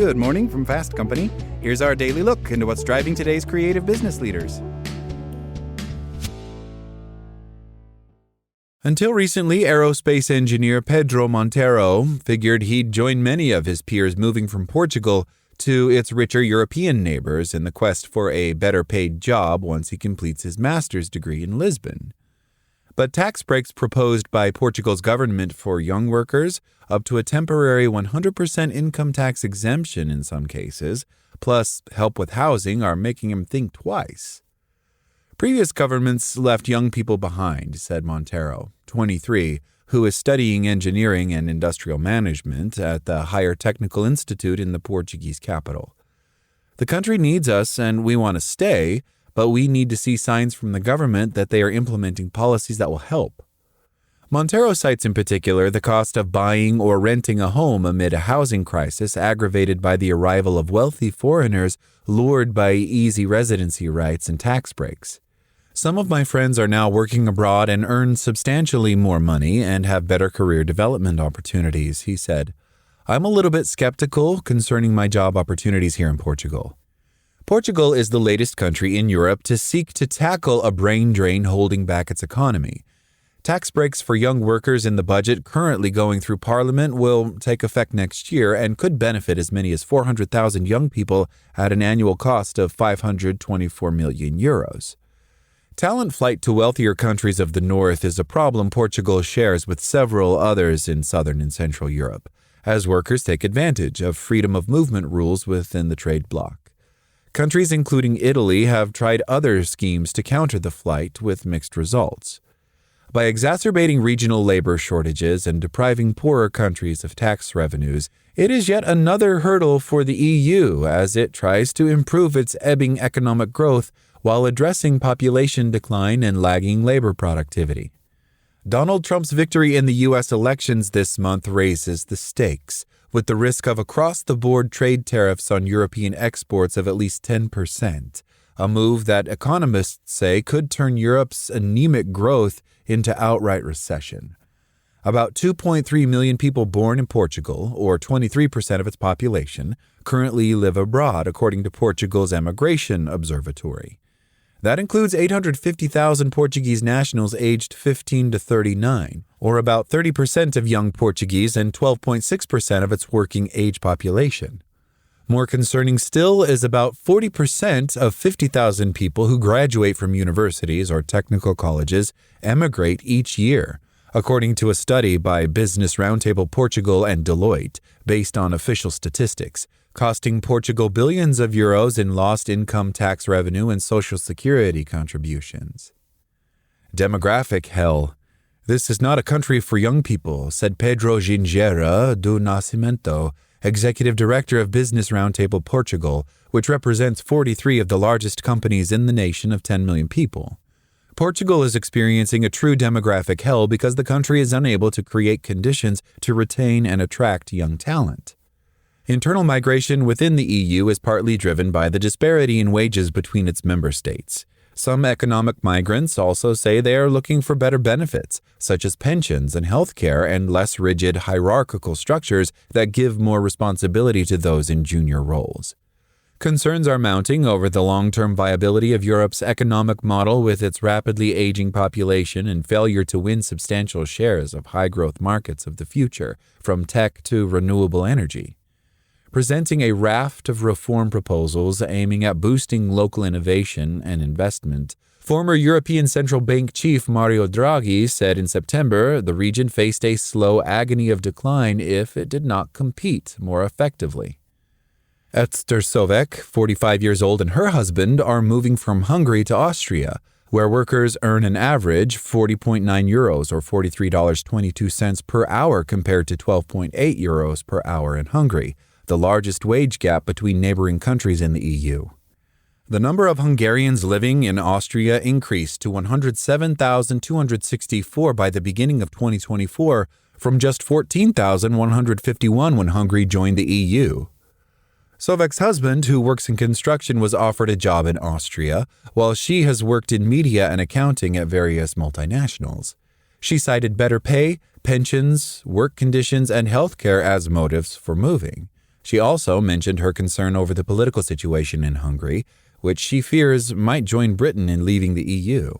Good morning from Fast Company. Here's our daily look into what's driving today's creative business leaders. Until recently, aerospace engineer Pedro Montero figured he'd join many of his peers moving from Portugal to its richer European neighbors in the quest for a better-paid job once he completes his master's degree in Lisbon. But tax breaks proposed by Portugal's government for young workers, up to a temporary 100% income tax exemption in some cases, plus help with housing, are making him think twice. Previous governments left young people behind, said Montero, 23, who is studying engineering and industrial management at the Higher Technical Institute in the Portuguese capital. The country needs us and we want to stay, but we need to see signs from the government that they are implementing policies that will help. Montero cites in particular the cost of buying or renting a home amid a housing crisis aggravated by the arrival of wealthy foreigners lured by easy residency rights and tax breaks. Some of my friends are now working abroad and earn substantially more money and have better career development opportunities, he said. I'm a little bit skeptical concerning my job opportunities here in Portugal. Portugal is the latest country in Europe to seek to tackle a brain drain holding back its economy. Tax breaks for young workers in the budget currently going through Parliament will take effect next year and could benefit as many as 400,000 young people at an annual cost of €524 million. Talent flight to wealthier countries of the north is a problem Portugal shares with several others in southern and central Europe, as workers take advantage of freedom of movement rules within the trade bloc. Countries including Italy have tried other schemes to counter the flight with mixed results. By exacerbating regional labor shortages and depriving poorer countries of tax revenues, it is yet another hurdle for the EU as it tries to improve its ebbing economic growth while addressing population decline and lagging labor productivity. Donald Trump's victory in the U.S. elections this month raises the stakes, with the risk of across-the-board trade tariffs on European exports of at least 10%, a move that economists say could turn Europe's anemic growth into outright recession. About 2.3 million people born in Portugal, or 23% of its population, currently live abroad, according to Portugal's Emigration Observatory. That includes 850,000 Portuguese nationals aged 15 to 39, or about 30% of young Portuguese and 12.6% of its working-age population. More concerning still is about 40% of 50,000 people who graduate from universities or technical colleges emigrate each year, according to a study by Business Roundtable Portugal and Deloitte, based on official statistics, costing Portugal billions of euros in lost income tax revenue and social security contributions. Demographic hell. This is not a country for young people, said Pedro Gingeira do Nascimento, executive director of Business Roundtable Portugal, which represents 43 of the largest companies in the nation of 10 million people. Portugal is experiencing a true demographic hell because the country is unable to create conditions to retain and attract young talent. Internal migration within the EU is partly driven by the disparity in wages between its member states. Some economic migrants also say they are looking for better benefits, such as pensions and health care and less rigid hierarchical structures that give more responsibility to those in junior roles. Concerns are mounting over the long-term viability of Europe's economic model with its rapidly aging population and failure to win substantial shares of high-growth markets of the future, from tech to renewable energy. Presenting a raft of reform proposals aiming at boosting local innovation and investment, former European Central Bank chief Mario Draghi said in September the region faced a slow agony of decline if it did not compete more effectively. Esther Sovek, 45 years old, and her husband are moving from Hungary to Austria, where workers earn an average €40.9 or $43.22 per hour compared to €12.8 per hour in Hungary, the largest wage gap between neighboring countries in the EU. The number of Hungarians living in Austria increased to 107,264 by the beginning of 2024, from just 14,151 when Hungary joined the EU. Sovek's husband, who works in construction, was offered a job in Austria, while she has worked in media and accounting at various multinationals. She cited better pay, pensions, work conditions, and health care as motives for moving. She also mentioned her concern over the political situation in Hungary, which she fears might join Britain in leaving the EU.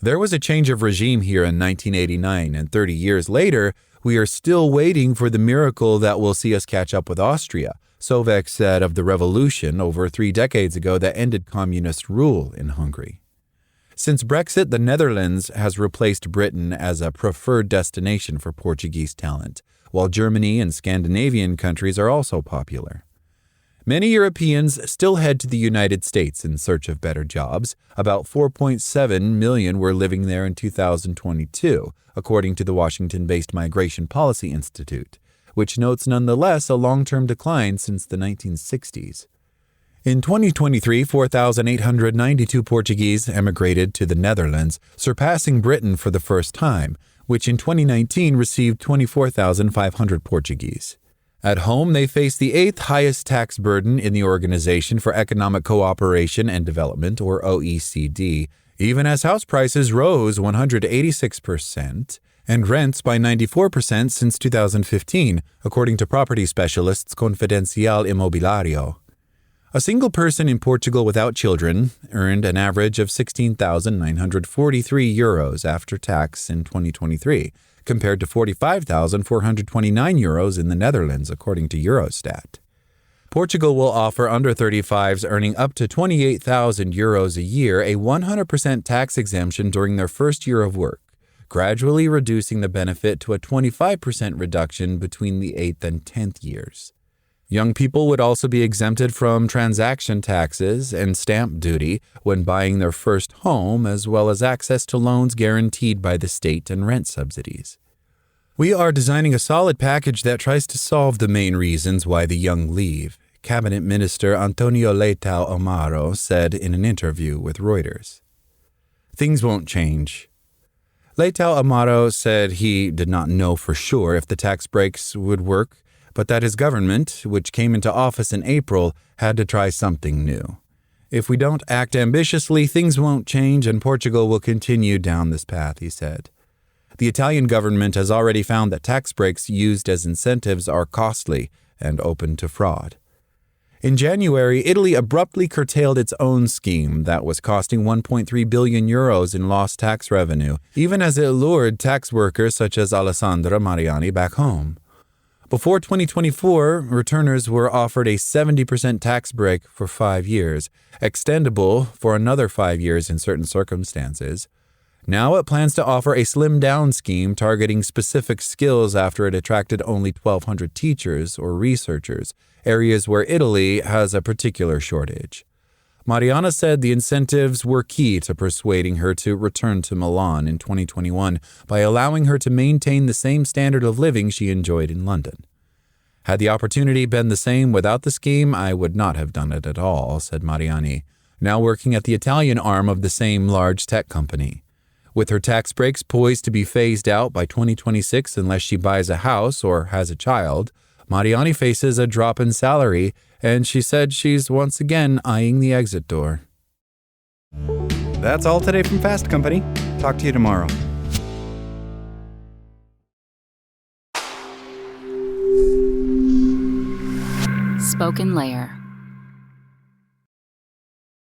There was a change of regime here in 1989, and 30 years later, we are still waiting for the miracle that will see us catch up with Austria, Sovek said of the revolution over 3 decades ago that ended communist rule in Hungary. Since Brexit, the Netherlands has replaced Britain as a preferred destination for Portuguese talent, while Germany and Scandinavian countries are also popular. Many Europeans still head to the United States in search of better jobs. About 4.7 million were living there in 2022, according to the Washington-based Migration Policy Institute, which notes nonetheless a long-term decline since the 1960s. In 2023, 4,892 Portuguese emigrated to the Netherlands, surpassing Britain for the first time, which in 2019 received 24,500 Portuguese. At home, they face the 8th highest tax burden in the Organization for Economic Cooperation and Development, or OECD, even as house prices rose 186% and rents by 94% since 2015, according to property specialists Confidencial Imobiliario. A single person in Portugal without children earned an average of €16,943 after tax in 2023, compared to €45,429 in the Netherlands, according to Eurostat. Portugal will offer under 35s earning up to €28,000 a year a 100% tax exemption during their first year of work, gradually reducing the benefit to a 25% reduction between the 8th and 10th years. Young people would also be exempted from transaction taxes and stamp duty when buying their first home, as well as access to loans guaranteed by the state and rent subsidies. We are designing a solid package that tries to solve the main reasons why the young leave, Cabinet Minister Antonio Leitão Amaro said in an interview with Reuters. Things won't change. Leitão Amaro said he did not know for sure if the tax breaks would work, but that his government, which came into office in April, had to try something new. If we don't act ambitiously, things won't change and Portugal will continue down this path, he said. The Italian government has already found that tax breaks used as incentives are costly and open to fraud. In January, Italy abruptly curtailed its own scheme that was costing €1.3 billion in lost tax revenue, even as it lured tax workers such as Alessandra Mariani back home. Before 2024, returners were offered a 70% tax break for 5 years, extendable for another 5 years in certain circumstances. Now it plans to offer a slimmed-down scheme targeting specific skills after it attracted only 1,200 teachers or researchers, areas where Italy has a particular shortage. Mariana said the incentives were key to persuading her to return to Milan in 2021 by allowing her to maintain the same standard of living she enjoyed in London. Had the opportunity been the same without the scheme, I would not have done it at all, said Mariani, now working at the Italian arm of the same large tech company. With her tax breaks poised to be phased out by 2026 unless she buys a house or has a child, Mariani faces a drop in salary, and she said she's once again eyeing the exit door. That's all today from Fast Company. Talk to you tomorrow. Spoken Layer.